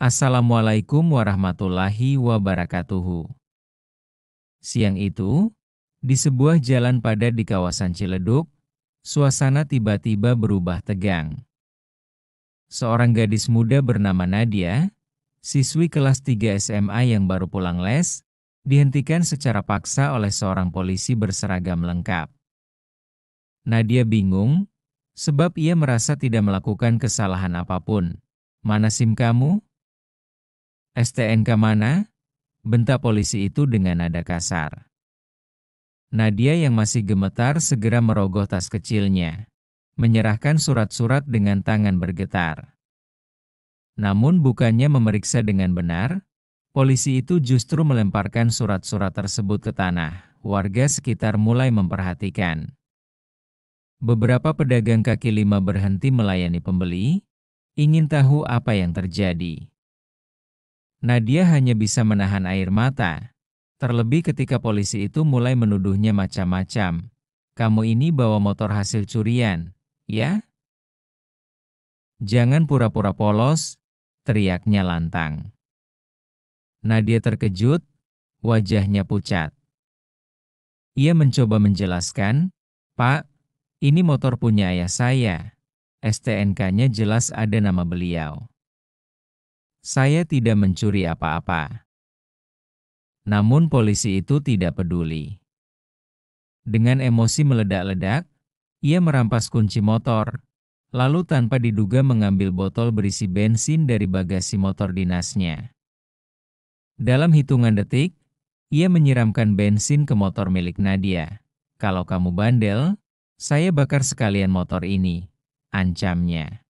Assalamualaikum warahmatullahi wabarakatuh. Siang itu, di sebuah jalan padat di kawasan Ciledug, suasana tiba-tiba berubah tegang. Seorang gadis muda bernama Nadia, siswi kelas 3 SMA yang baru pulang les, dihentikan secara paksa oleh seorang polisi berseragam lengkap. Nadia bingung, sebab ia merasa tidak melakukan kesalahan apapun. "Mana SIM kamu?" "STNK mana?" bentak polisi itu dengan nada kasar. Nadia yang masih gemetar segera merogoh tas kecilnya, menyerahkan surat-surat dengan tangan bergetar. Namun bukannya memeriksa dengan benar, polisi itu justru melemparkan surat-surat tersebut ke tanah. Warga sekitar mulai memperhatikan. Beberapa pedagang kaki lima berhenti melayani pembeli, ingin tahu apa yang terjadi. Nadia hanya bisa menahan air mata, terlebih ketika polisi itu mulai menuduhnya macam-macam. "Kamu ini bawa motor hasil curian, ya? Jangan pura-pura polos," teriaknya lantang. Nadia terkejut, wajahnya pucat. Ia mencoba menjelaskan, "Pak, ini motor punya ayah saya. STNK-nya jelas ada nama beliau. Saya tidak mencuri apa-apa." Namun polisi itu tidak peduli. Dengan emosi meledak-ledak, ia merampas kunci motor, lalu tanpa diduga mengambil botol berisi bensin dari bagasi motor dinasnya. Dalam hitungan detik, ia menyiramkan bensin ke motor milik Nadia. "Kalau kamu bandel, saya bakar sekalian motor ini," ancamnya.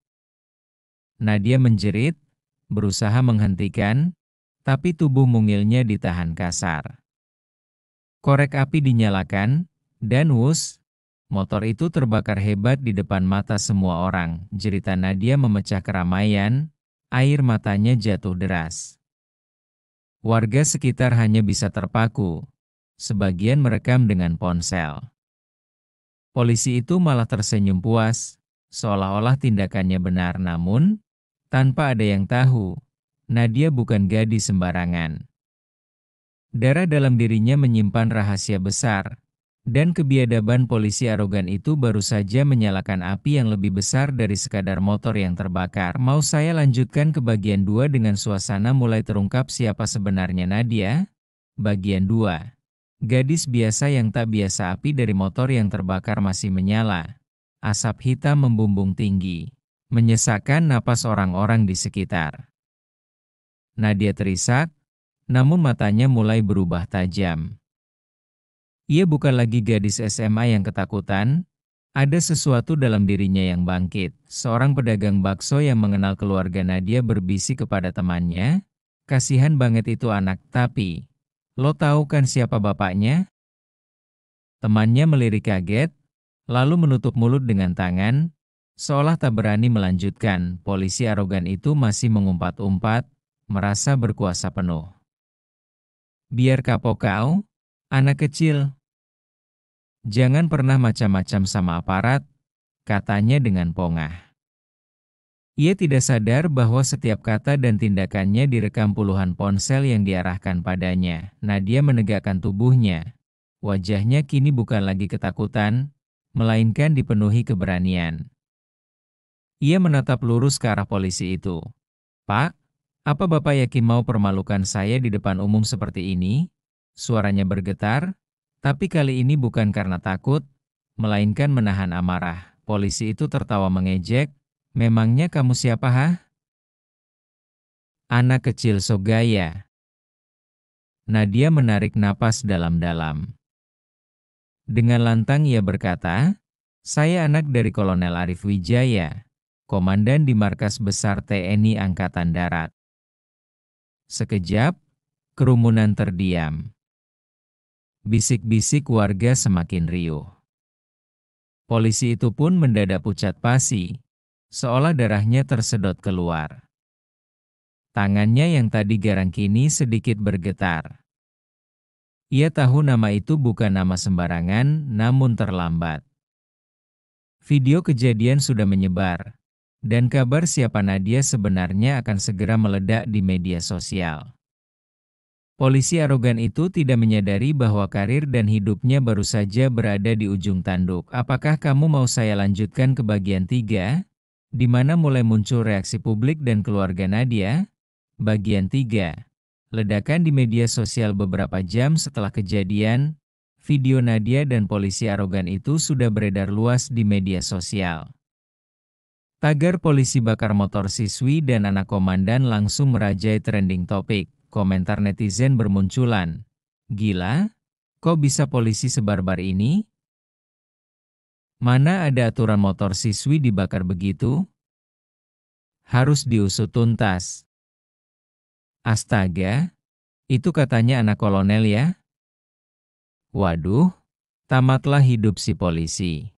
Nadia menjerit, berusaha menghentikan, tapi tubuh mungilnya ditahan kasar. Korek api dinyalakan, dan wus, motor itu terbakar hebat di depan mata semua orang. Jerita Nadia memecah keramaian, air matanya jatuh deras. Warga sekitar hanya bisa terpaku, sebagian merekam dengan ponsel. Polisi itu malah tersenyum puas, seolah-olah tindakannya benar, namun tanpa ada yang tahu, Nadia bukan gadis sembarangan. Darah dalam dirinya menyimpan rahasia besar, dan kebiadaban polisi arogan itu baru saja menyalakan api yang lebih besar dari sekadar motor yang terbakar. Mau saya lanjutkan ke bagian 2 dengan suasana mulai terungkap siapa sebenarnya Nadia? Bagian 2. Gadis biasa yang tak biasa. Api dari motor yang terbakar masih menyala. Asap hitam membumbung tinggi, menyesakkan napas orang-orang di sekitar. Nadia terisak, namun matanya mulai berubah tajam. Ia bukan lagi gadis SMA yang ketakutan, ada sesuatu dalam dirinya yang bangkit. Seorang pedagang bakso yang mengenal keluarga Nadia berbisik kepada temannya, "Kasihan banget itu anak, tapi lo tahu kan siapa bapaknya?" Temannya melirik kaget, lalu menutup mulut dengan tangan, seolah tak berani melanjutkan. Polisi arogan itu masih mengumpat-umpat, merasa berkuasa penuh. "Biar kapok kau, anak kecil. Jangan pernah macam-macam sama aparat," katanya dengan pongah. Ia tidak sadar bahwa setiap kata dan tindakannya direkam puluhan ponsel yang diarahkan padanya. Nadia menegakkan tubuhnya. Wajahnya kini bukan lagi ketakutan, melainkan dipenuhi keberanian. Ia menatap lurus ke arah polisi itu. "Pak, apa Bapak yakin mau permalukan saya di depan umum seperti ini?" Suaranya bergetar, tapi kali ini bukan karena takut, melainkan menahan amarah. Polisi itu tertawa mengejek, "Memangnya kamu siapa, hah? Anak kecil so gaya." Nadia menarik napas dalam-dalam. Dengan lantang ia berkata, "Saya anak dari Kolonel Arif Wijaya, komandan di Markas Besar TNI Angkatan Darat." Sekejap, kerumunan terdiam. Bisik-bisik warga semakin riuh. Polisi itu pun mendadak pucat pasi, seolah darahnya tersedot keluar. Tangannya yang tadi garang kini sedikit bergetar. Ia tahu nama itu bukan nama sembarangan, namun terlambat. Video kejadian sudah menyebar, Dan kabar siapa Nadia sebenarnya akan segera meledak di media sosial. Polisi arogan itu tidak menyadari bahwa karir dan hidupnya baru saja berada di ujung tanduk. Apakah kamu mau saya lanjutkan ke bagian 3? Di mana mulai muncul reaksi publik dan keluarga Nadia? Bagian 3. Ledakan di media sosial beberapa jam setelah kejadian, video Nadia dan polisi arogan itu sudah beredar luas di media sosial. Tagar polisi bakar motor siswi dan anak komandan langsung merajai trending topik. Komentar netizen bermunculan. Gila? Kok bisa polisi sebarbar ini? Mana ada aturan motor siswi dibakar begitu? Harus diusut tuntas. Astaga, itu katanya anak kolonel ya? Waduh, tamatlah hidup si polisi.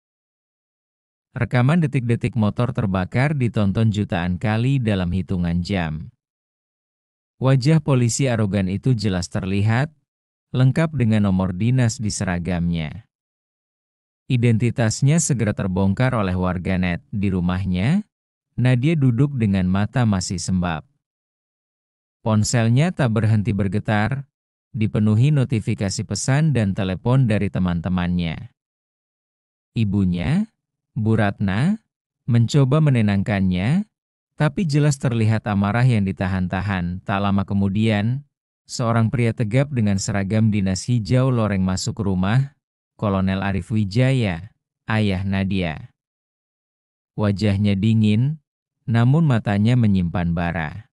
Rekaman detik-detik motor terbakar ditonton jutaan kali dalam hitungan jam. Wajah polisi arogan itu jelas terlihat, lengkap dengan nomor dinas di seragamnya. Identitasnya segera terbongkar oleh warganet. Di rumahnya, Nadia duduk dengan mata masih sembab. Ponselnya tak berhenti bergetar, dipenuhi notifikasi pesan dan telepon dari teman-temannya. Ibunya, Bu Ratna, mencoba menenangkannya, tapi jelas terlihat amarah yang ditahan-tahan. Tak lama kemudian, seorang pria tegap dengan seragam dinas hijau loreng masuk rumah, Kolonel Arif Wijaya, ayah Nadia. Wajahnya dingin, namun matanya menyimpan bara.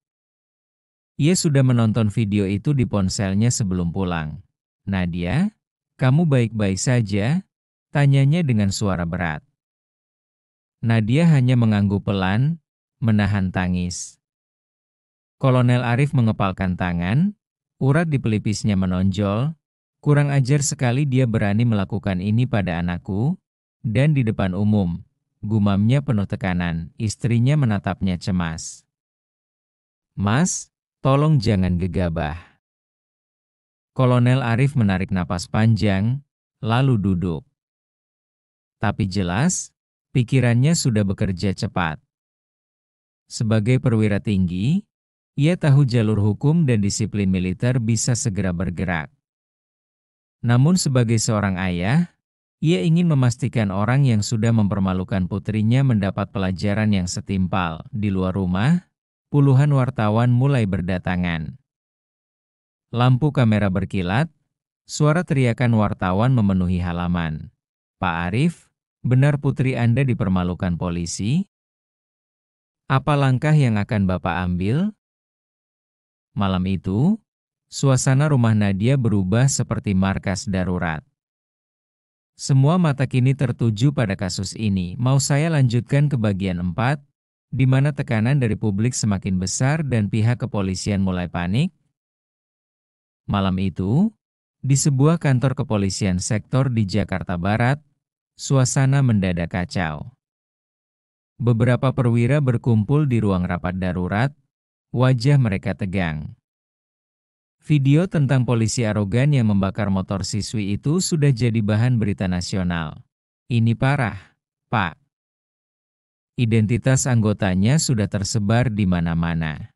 Ia sudah menonton video itu di ponselnya sebelum pulang. Nadia, kamu baik-baik saja? Tanyanya dengan suara berat. Nadia hanya mengangguk pelan, menahan tangis. Kolonel Arif mengepalkan tangan, urat di pelipisnya menonjol. Kurang ajar sekali dia berani melakukan ini pada anakku, dan di depan umum. Gumamnya penuh tekanan, istrinya menatapnya cemas. Mas, tolong jangan gegabah. Kolonel Arif menarik napas panjang, lalu duduk. Tapi jelas, pikirannya sudah bekerja cepat. Sebagai perwira tinggi, ia tahu jalur hukum dan disiplin militer bisa segera bergerak. Namun sebagai seorang ayah, ia ingin memastikan orang yang sudah mempermalukan putrinya mendapat pelajaran yang setimpal. Di luar rumah, puluhan wartawan mulai berdatangan. Lampu kamera berkilat, suara teriakan wartawan memenuhi halaman. Pak Arif, benar putri Anda dipermalukan polisi? Apa langkah yang akan Bapak ambil? Malam itu, suasana rumah Nadia berubah seperti markas darurat. Semua mata kini tertuju pada kasus ini. Mau saya lanjutkan ke bagian 4, di mana tekanan dari publik semakin besar dan pihak kepolisian mulai panik? Malam itu, di sebuah kantor kepolisian sektor di Jakarta Barat, suasana mendadak kacau. Beberapa perwira berkumpul di ruang rapat darurat, wajah mereka tegang. Video tentang polisi arogan yang membakar motor siswi itu sudah jadi bahan berita nasional. Ini parah, Pak. Identitas anggotanya sudah tersebar di mana-mana.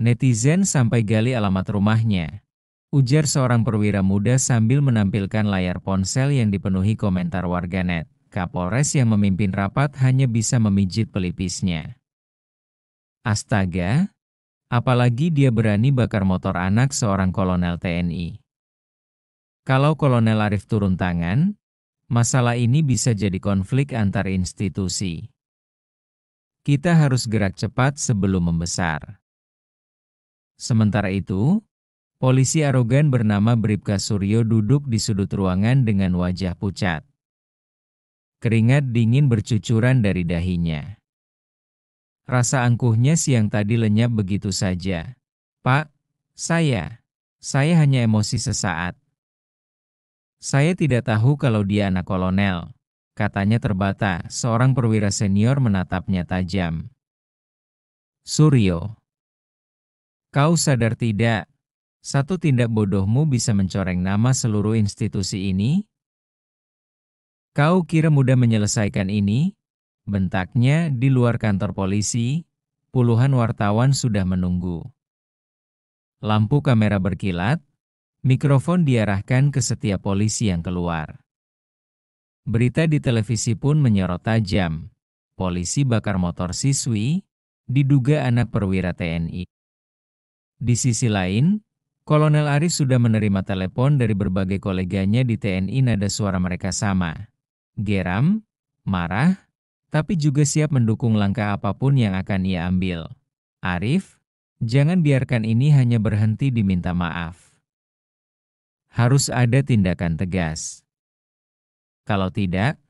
Netizen sampai gali alamat rumahnya, ujar seorang perwira muda sambil menampilkan layar ponsel yang dipenuhi komentar warganet. Kapolres yang memimpin rapat hanya bisa memijit pelipisnya. Astaga, apalagi dia berani bakar motor anak seorang kolonel TNI. Kalau Kolonel Arif turun tangan, masalah ini bisa jadi konflik antar institusi. Kita harus gerak cepat sebelum membesar. Sementara itu, polisi arogan bernama Bribka Suryo duduk di sudut ruangan dengan wajah pucat. Keringat dingin bercucuran dari dahinya. Rasa angkuhnya siang tadi lenyap begitu saja. Pak, saya hanya emosi sesaat. Saya tidak tahu kalau dia anak kolonel, katanya terbata. Seorang perwira senior menatapnya tajam. Suryo, kau sadar tidak? Satu tindak bodohmu bisa mencoreng nama seluruh institusi ini? Kau kira mudah menyelesaikan ini? Bentaknya di luar kantor polisi, puluhan wartawan sudah menunggu. Lampu kamera berkilat, mikrofon diarahkan ke setiap polisi yang keluar. Berita di televisi pun menyorot tajam. Polisi bakar motor siswi, diduga anak perwira TNI. Di sisi lain, Kolonel Arif sudah menerima telepon dari berbagai koleganya di TNI. Nada suara mereka sama. Geram, marah, tapi juga siap mendukung langkah apapun yang akan ia ambil. Arif, jangan biarkan ini hanya berhenti di minta maaf. Harus ada tindakan tegas. Kalau tidak,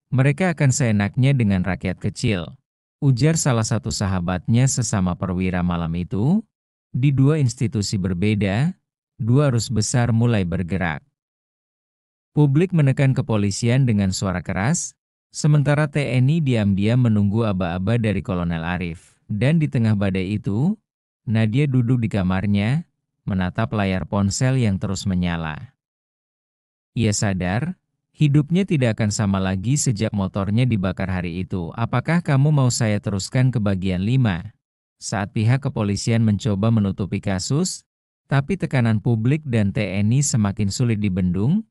mereka akan seenaknya dengan rakyat kecil, ujar salah satu sahabatnya sesama perwira malam itu. Di dua institusi berbeda, dua arus besar mulai bergerak. Publik menekan kepolisian dengan suara keras, sementara TNI diam-diam menunggu aba-aba dari Kolonel Arif. Dan di tengah badai itu, Nadia duduk di kamarnya, menatap layar ponsel yang terus menyala. Ia sadar, hidupnya tidak akan sama lagi sejak motornya dibakar hari itu. Apakah kamu mau saya teruskan ke bagian 5? Saat pihak kepolisian mencoba menutupi kasus, tapi tekanan publik dan TNI semakin sulit dibendung,